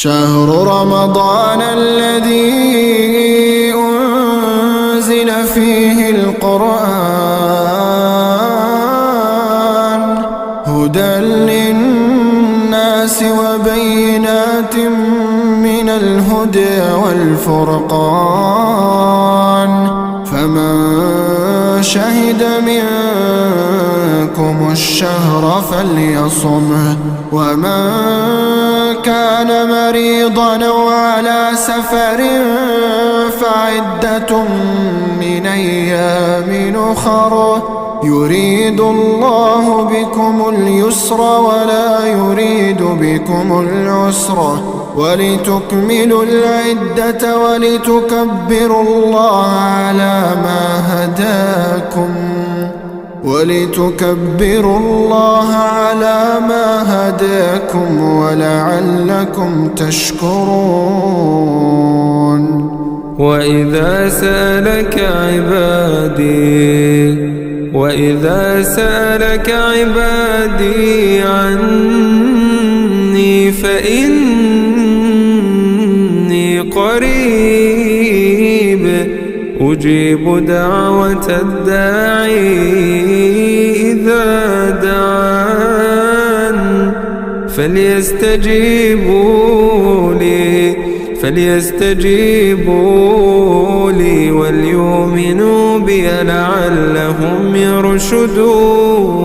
شهر رمضان الذي أنزل فيه القرآن هدى للناس وبينات من الهدى والفرقان فمن شهد منكم الشهر فليصمه ومن كان مريضا أو على سفر فعدة من أيام أخر يريد الله بكم اليسر ولا يريد بكم العسر ولتكملوا العدة ولتكبروا الله على ما هداكم ولعلكم تشكرون. وإذا سألك عبادي عني فإني قريب أجيب دعوة الداعي إذا دعان فليستجيبوا لي وليؤمنوا بي لعلهم يرشدون.